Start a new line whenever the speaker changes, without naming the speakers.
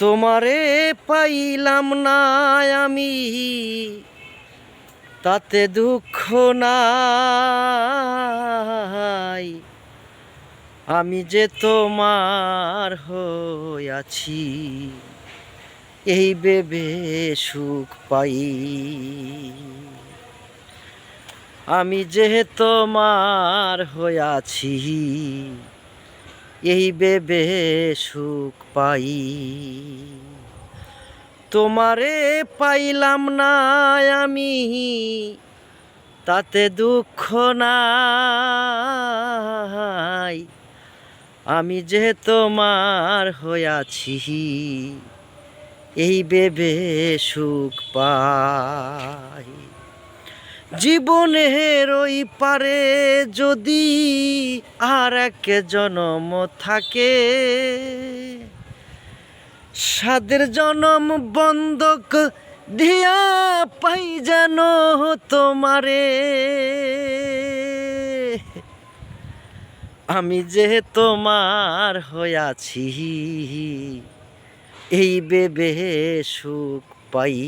তোমারে পাইলাম না আমি, তাতে দুঃখ নাই। আমি যে তোমার হইয়াছি, এই ভেবে সুখ পাই। আমি যে তোমার হইয়াছি, এই ভেবে সুখ পাই। তোমারে পাইলাম না আমি, তাতে দুঃখ নাই। আমি যে তোমার হইয়াছি, এই ভেবে সুখ পাই। জীবনের ওই পারে যদি আর এক জনম থাকে, সাদের জনম বন্ধক দিয়া পাই যেন তোমারে। আমি যে তোমার হইয়াছি, এই ভেবে সুখ পাই।